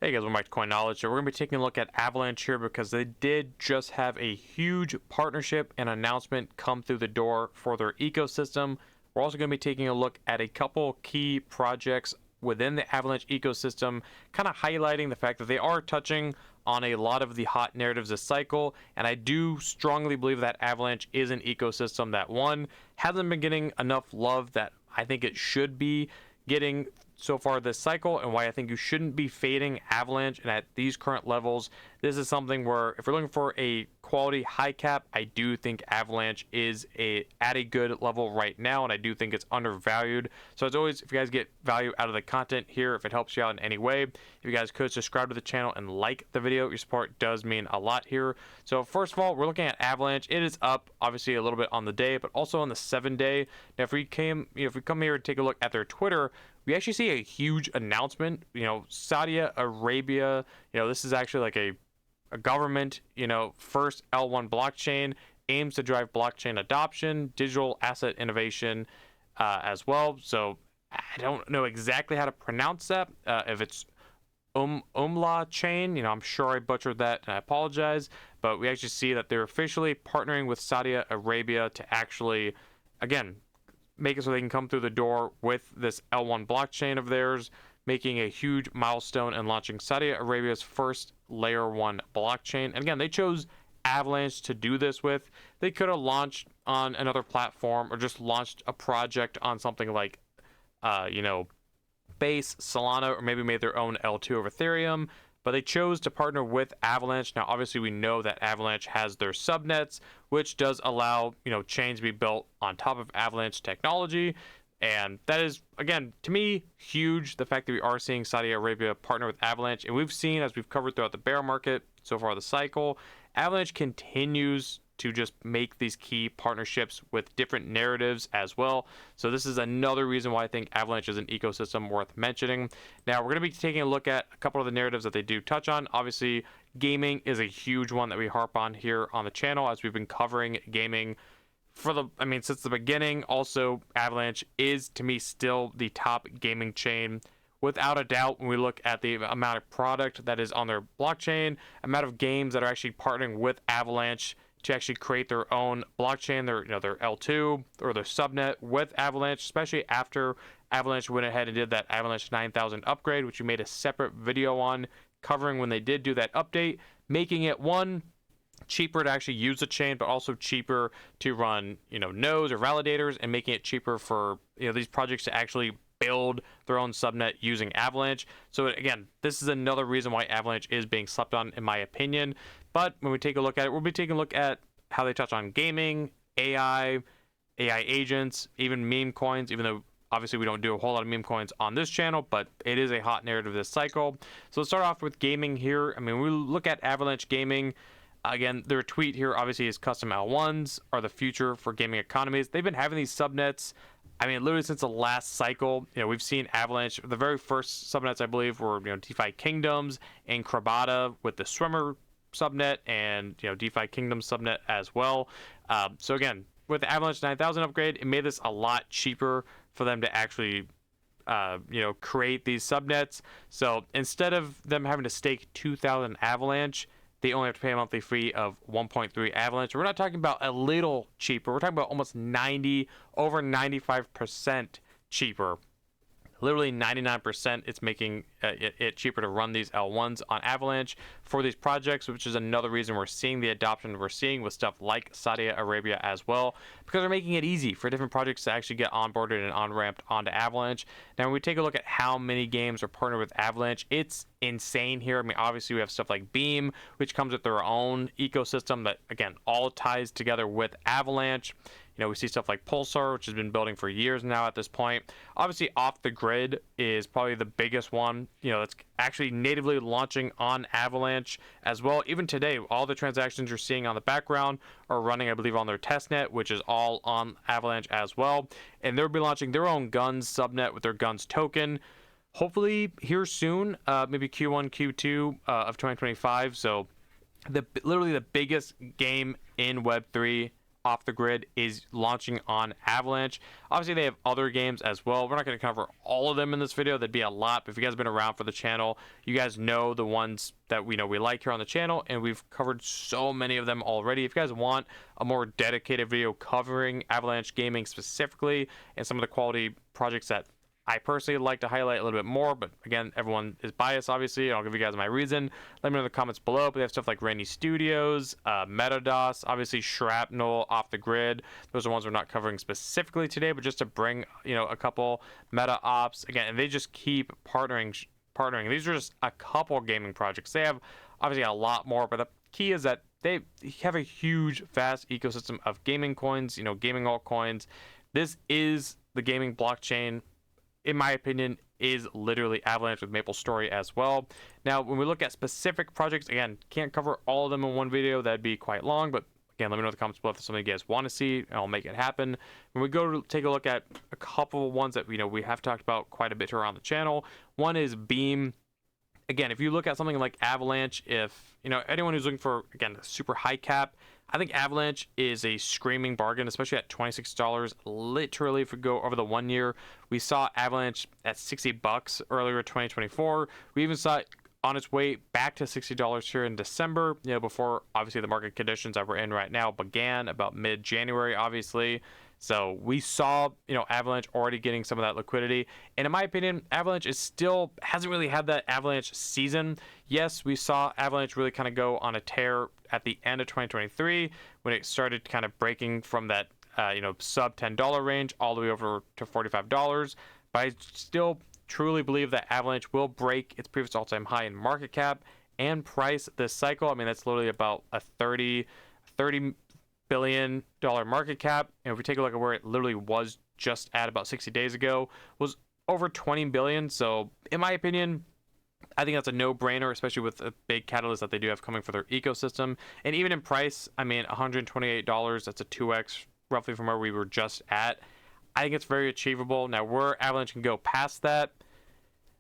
Hey guys, welcome back to CoinLedger. We're going to be taking a look at Avalanche here because they did just have a huge partnership and announcement come through the door for their ecosystem. We're also going to be taking a look at a couple key projects within the Avalanche ecosystem, kind of highlighting the fact that they are touching on a lot of the hot narratives this cycle. And I do strongly believe that Avalanche is an ecosystem that, one, hasn't been getting enough love that I think it should be getting so far this cycle, and why I think you shouldn't be fading Avalanche. And at these current levels, this is something where if you're looking for a quality high cap, I do think Avalanche is at a good level right now, and I do think it's undervalued. So as always, if you guys get value out of the content here, if it helps you out in any way, if you guys could subscribe to the channel and like the video, your support does mean a lot here. So first of all, we're looking at Avalanche. It is up obviously a little bit on the day, but also on the 7-day. Now if we come here and take a look at their Twitter, we actually see a huge announcement. Saudi Arabia, this is actually like a government, first L1 blockchain, aims to drive blockchain adoption, digital asset innovation as well. So I don't know exactly how to pronounce that. If it's Umla chain, I'm sure I butchered that and I apologize, but we actually see that they're officially partnering with Saudi Arabia to actually, again, make it so they can come through the door with this L1 blockchain of theirs, making a huge milestone and launching Saudi Arabia's first layer 1 blockchain. And again, they chose Avalanche to do this with. They could have launched on another platform or just launched a project on something like Base, Solana, or maybe made their own L2 of Ethereum, but they chose to partner with Avalanche. Now, obviously, we know that Avalanche has their subnets, which does allow, chains to be built on top of Avalanche technology. And that is, again, to me, huge, the fact that we are seeing Saudi Arabia partner with Avalanche. And we've seen, as we've covered throughout the bear market so far the cycle, Avalanche continues to just make these key partnerships with different narratives as well. So this is another reason why I think Avalanche is an ecosystem worth mentioning. Now, we're going to be taking a look at a couple of the narratives that they do touch on. Obviously, gaming is a huge one that we harp on here on the channel, as we've been covering gaming since the beginning. Also, Avalanche is, to me, still the top gaming chain without a doubt. When we look at the amount of product that is on their blockchain, amount of games that are actually partnering with Avalanche to actually create their own blockchain, their L2 or their subnet with Avalanche, especially after Avalanche went ahead and did that Avalanche 9000 upgrade, which we made a separate video on covering when they did do that update, making it, one, cheaper to actually use the chain, but also cheaper to run, nodes or validators, and making it cheaper for, these projects to actually build their own subnet using Avalanche. So again, this is another reason why Avalanche is being slept on, in my opinion. But when we take a look at it, we'll be taking a look at how they touch on gaming, AI agents, even meme coins, even though obviously we don't do a whole lot of meme coins on this channel, but it is a hot narrative this cycle. So let's start off with gaming here. When we look at Avalanche gaming, again, their tweet here obviously is custom L1s are the future for gaming economies. They've been having these subnets, literally since the last cycle. We've seen Avalanche, the very first subnets, I believe, were, DeFi Kingdoms and Krabata with the Swimmer subnet and, DeFi Kingdom subnet as well. So again, with the Avalanche 9000 upgrade, it made this a lot cheaper for them to actually, create these subnets. So instead of them having to stake 2,000 Avalanche, they only have to pay a monthly fee of 1.3 Avalanche. We're not talking about a little cheaper. We're talking about almost 90, over 95% cheaper. Literally 99%, it's making it cheaper to run these L1s on Avalanche for these projects, which is another reason we're seeing the adoption we're seeing with stuff like Saudi Arabia as well, because they're making it easy for different projects to actually get onboarded and on-ramped onto Avalanche. Now, when we take a look at how many games are partnered with Avalanche, it's insane here. Obviously, we have stuff like Beam, which comes with their own ecosystem that, again, all ties together with Avalanche. We see stuff like Pulsar, which has been building for years now at this point. Obviously, Off the Grid is probably the biggest one, that's actually natively launching on Avalanche as well. Even today, all the transactions you're seeing on the background are running, I believe, on their testnet, which is all on Avalanche as well. And they'll be launching their own Guns subnet with their Guns token, hopefully here soon, maybe Q1, Q2 of 2025. So literally the biggest game in Web3 Off the Grid is launching on Avalanche. Obviously, they have other games as well. We're not going to cover all of them in this video. That'd be a lot. But if you guys have been around for the channel, you guys know the ones that we like here on the channel, and we've covered so many of them already. If you guys want a more dedicated video covering Avalanche gaming specifically and some of the quality projects that I personally like to highlight a little bit more, but again, everyone is biased, obviously. I'll give you guys my reason. Let me know in the comments below. But they have stuff like Rainy Studios, Metados, obviously Shrapnel, Off the Grid. Those are ones we're not covering specifically today, but just to bring, a couple meta ops. Again, and they just keep partnering. These are just a couple gaming projects. They have obviously a lot more, but the key is that they have a huge, vast ecosystem of gaming coins, gaming altcoins. This is the gaming blockchain, in my opinion, is literally Avalanche with MapleStory as well. Now, when we look at specific projects, again, can't cover all of them in one video. That'd be quite long, but again, let me know in the comments below if there's something you guys want to see, and I'll make it happen. When we go to take a look at a couple of ones that we have talked about quite a bit here on the channel, one is Beam. Again, if you look at something like Avalanche, if anyone who's looking for, again, a super high cap, I think Avalanche is a screaming bargain, especially at $26. Literally, if we go over the 1 year, we saw Avalanche at $60 earlier in 2024. We even saw it on its way back to $60 here in December, before obviously the market conditions that we're in right now began about mid-January, obviously. So we saw, Avalanche already getting some of that liquidity. And in my opinion, Avalanche hasn't really had that Avalanche season. Yes, we saw Avalanche really kind of go on a tear at the end of 2023 when it started kind of breaking from that, sub $10 range all the way over to $45. But I still truly believe that Avalanche will break its previous all-time high in market cap and price this cycle. I mean, that's literally about a $30 billion market cap, and if we take a look at where it literally was just at about 60 days ago, was over 20 billion. So in my opinion, I think that's a no-brainer, especially with a big catalyst that they do have coming for their ecosystem. And even in price, I mean, $128, that's a 2x roughly from where we were just at. I think it's very achievable. Now, where Avalanche can go past that,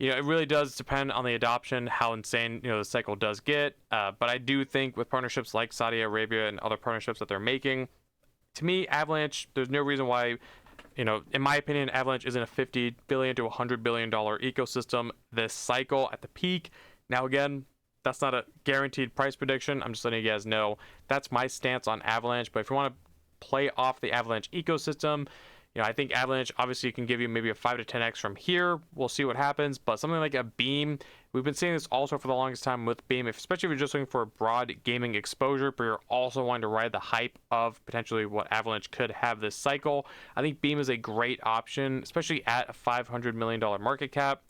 it really does depend on the adoption, how insane, the cycle does get. But I do think with partnerships like Saudi Arabia and other partnerships that they're making, to me, Avalanche, there's no reason why, in my opinion, Avalanche isn't a $50 billion to $100 billion ecosystem this cycle at the peak. Now, again, that's not a guaranteed price prediction. I'm just letting you guys know that's my stance on Avalanche. But if you want to play off the Avalanche ecosystem, I think Avalanche obviously can give you maybe a 5 to 10x from here. We'll see what happens. But something like a Beam, we've been seeing this also for the longest time with Beam, especially if you're just looking for broad gaming exposure, but you're also wanting to ride the hype of potentially what Avalanche could have this cycle. I think Beam is a great option, especially at a $500 million market cap.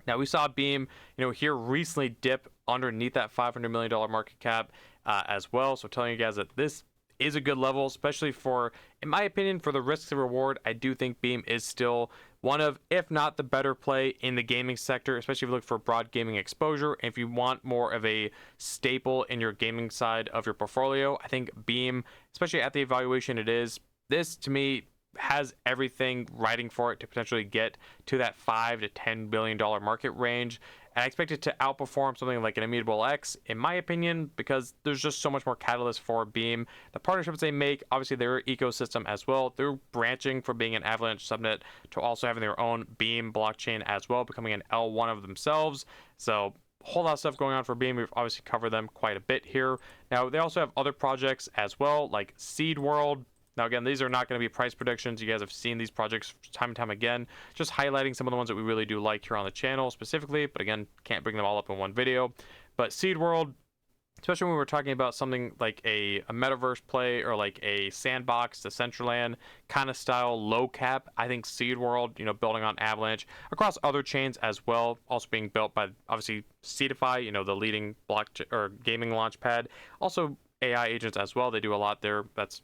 Now, we saw Beam, here recently dip underneath that $500 million market cap as well. So telling you guys that this is a good level, especially for, in my opinion, for the risk to reward. I do think Beam is still one of, if not the better play in the gaming sector, especially if you look for broad gaming exposure. And if you want more of a staple in your gaming side of your portfolio, I think Beam, especially at the evaluation it is, this to me has everything writing for it to potentially get to that $5 to $10 billion market range. And I expect it to outperform something like an Immutable X, in my opinion, because there's just so much more catalyst for Beam. The partnerships they make, obviously their ecosystem as well. They're branching from being an Avalanche subnet to also having their own Beam blockchain as well, becoming an L1 of themselves. So a whole lot of stuff going on for Beam. We've obviously covered them quite a bit here. Now, they also have other projects as well, like Seed World. Now, again, these are not going to be price predictions. You guys have seen these projects time and time again, just highlighting some of the ones that we really do like here on the channel specifically. But again, can't bring them all up in one video. But Seed World, especially when we're talking about something like a metaverse play or like a sandbox, Decentraland kind of style, low cap, I think Seed World, building on Avalanche across other chains as well, also being built by obviously Seedify, the leading blockchain or gaming launch pad. Also, AI agents as well. They do a lot there. That's,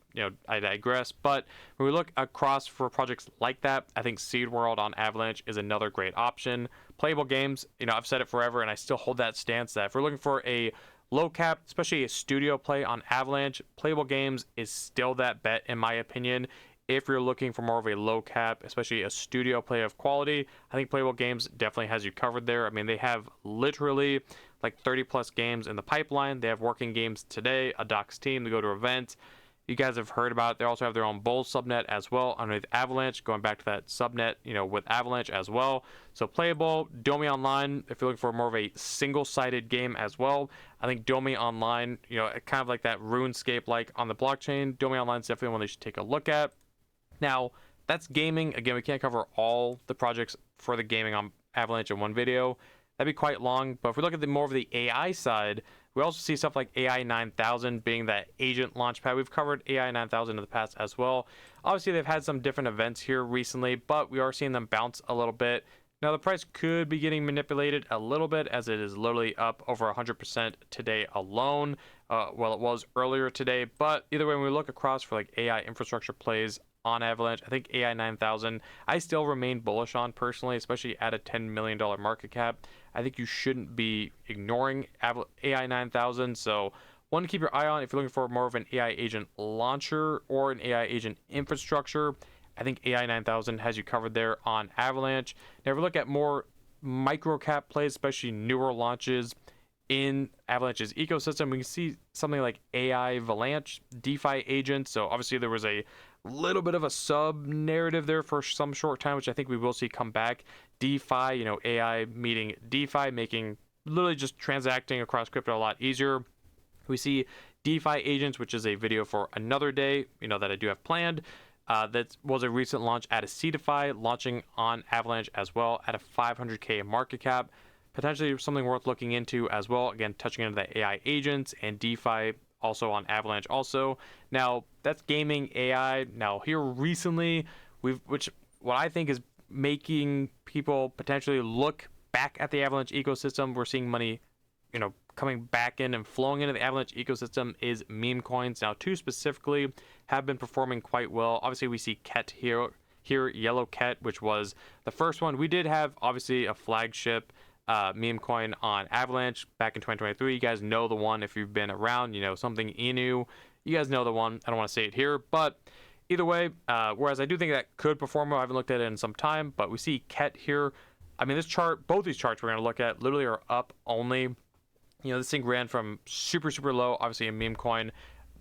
I digress. But when we look across for projects like that, I think Seed World on Avalanche is another great option. Playable games, I've said it forever and I still hold that stance that if we're looking for a low cap, especially a studio play on Avalanche, playable games is still that bet in my opinion. If you're looking for more of a low cap, especially a studio play of quality, I think Playable Games definitely has you covered there. I mean, they have literally like 30 plus games in the pipeline. They have working games today, a docs team to go to events. You guys have heard about it. They also have their own Bull subnet as well underneath Avalanche, going back to that subnet, with Avalanche as well. So playable. Domi Online, if you're looking for more of a single-sided game as well, I think Domi Online, kind of like that RuneScape like on the blockchain. Domi Online is definitely one they should take a look at. Now, that's gaming. Again, we can't cover all the projects for the gaming on Avalanche in one video. That'd be quite long. But if we look at more of the AI side, we also see stuff like AI 9000 being that agent launchpad. We've covered AI 9000 in the past as well. Obviously, they've had some different events here recently, but we are seeing them bounce a little bit. Now, the price could be getting manipulated a little bit as it is literally up over 100% today alone. Well, it was earlier today, but either way, when we look across for like AI infrastructure plays on Avalanche, I think AI 9000, I still remain bullish on personally, especially at a $10 million market cap. I think you shouldn't be ignoring AI 9000. So one to keep your eye on if you're looking for more of an AI agent launcher or an AI agent infrastructure. I think AI 9000 has you covered there on Avalanche. Now, if we look at more micro cap plays, especially newer launches in Avalanche's ecosystem, we can see something like AI Avalanche, DeFi agents. So obviously there was a little bit of a sub narrative there for some short time, which I think we will see come back. DeFi, AI meeting DeFi, making literally just transacting across crypto a lot easier. We see DeFi agents, which is a video for another day, that I do have planned. That was a recent launch at a Cetify, launching on Avalanche as well at a 500K market cap. Potentially something worth looking into as well. Again, touching into the AI agents and DeFi also on Avalanche also. Now, that's gaming AI. Now, here recently, what I think is making people potentially look back at the Avalanche ecosystem. We're seeing money, coming back in and flowing into the Avalanche ecosystem is meme coins. Now, two specifically have been performing quite well. Obviously, we see Ket here, Yellow Ket, which was the first one. We did have, obviously, a flagship meme coin on Avalanche back in 2023. You guys know the one if you've been around, something Inu. You guys know the one. I don't want to say it here, but either way, whereas I do think that could perform well. I haven't looked at it in some time, but we see Ket here. I mean, this chart, both these charts we're going to look at literally are up only. This thing ran from super, super low, obviously a meme coin,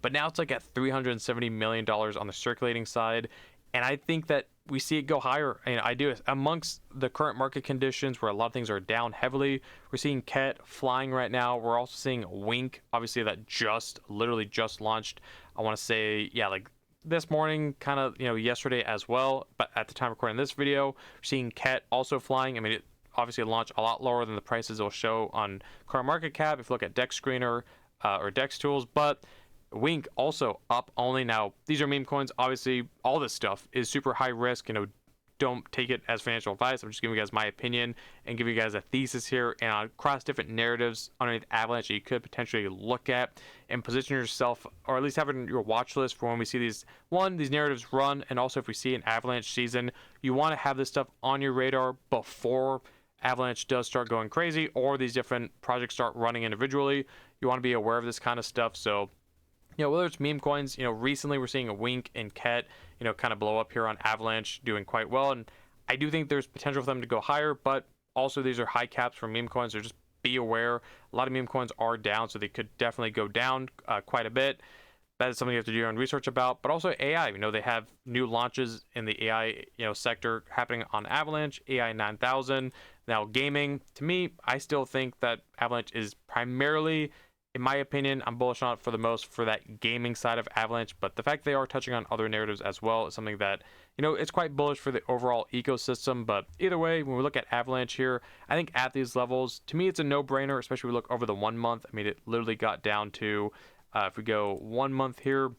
but now it's like at $370 million on the circulating side. And I think that we see it go higher. I do. Amongst the current market conditions where a lot of things are down heavily, we're seeing Ket flying right now. We're also seeing Wink, obviously, that literally just launched. I want to say, like this morning, kind of, yesterday as well. But at the time of recording this video, we're seeing Ket also flying. I mean, it obviously launched a lot lower than the prices it'll show on current market cap if you look at Dex Screener or Dex Tools. But Wink also up only. Now, these are meme coins. Obviously, all this stuff is super high risk. Don't take it as financial advice. I'm just giving you guys my opinion and giving you guys a thesis here and across different narratives underneath Avalanche that you could potentially look at and position yourself, or at least have it in your watch list for when we see these narratives run. And also, if we see an Avalanche season, you want to have this stuff on your radar before Avalanche does start going crazy or these different projects start running individually. You want to be aware of this kind of stuff. So, whether it's meme coins, recently we're seeing a Wink and Ket, kind of blow up here on Avalanche, doing quite well. And I do think there's potential for them to go higher, but also these are high caps for meme coins. So just be aware. A lot of meme coins are down, so they could definitely go down quite a bit. That is something you have to do your own research about. But also AI, they have new launches in the AI, sector happening on Avalanche, AI 9000. Now, gaming, to me, I still think that Avalanche is primarily, in my opinion, I'm bullish on it for that gaming side of Avalanche, but the fact they are touching on other narratives as well is something that, it's quite bullish for the overall ecosystem. But either way, when we look at Avalanche here, I think at these levels, to me, it's a no-brainer, especially when we look over the 1 month. I mean, it literally got down to, if we go 1 month here,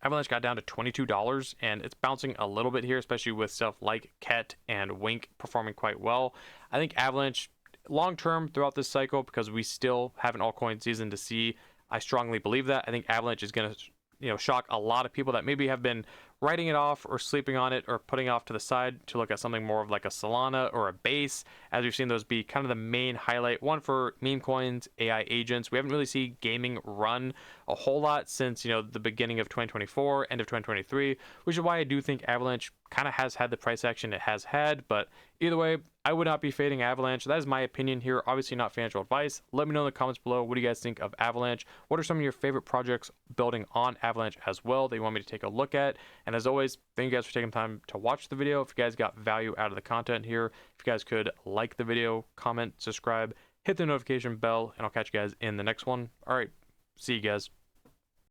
Avalanche got down to $22, and it's bouncing a little bit here, especially with stuff like Ket and Wink performing quite well. I think Avalanche, long term throughout this cycle, because we still have an altcoin season to see, I strongly believe that. I think Avalanche is going to shock a lot of people that maybe have been writing it off or sleeping on it or putting it off to the side to look at something more of like a Solana or a Base, as we've seen those be kind of the main highlight. One for meme coins, AI agents. We haven't really seen gaming run a whole lot since the beginning of 2024, end of 2023, which is why I do think Avalanche kind of has had the price action it has had. But either way, I would not be fading Avalanche. That is my opinion here. Obviously not financial advice. Let me know in the comments below, what do you guys think of Avalanche? What are some of your favorite projects building on Avalanche as well that you want me to take a look at? And as always, thank you guys for taking time to watch the video. If you guys got value out of the content here, if you guys could like the video, comment, subscribe, hit the notification bell, and I'll catch you guys in the next one. All right, see you guys.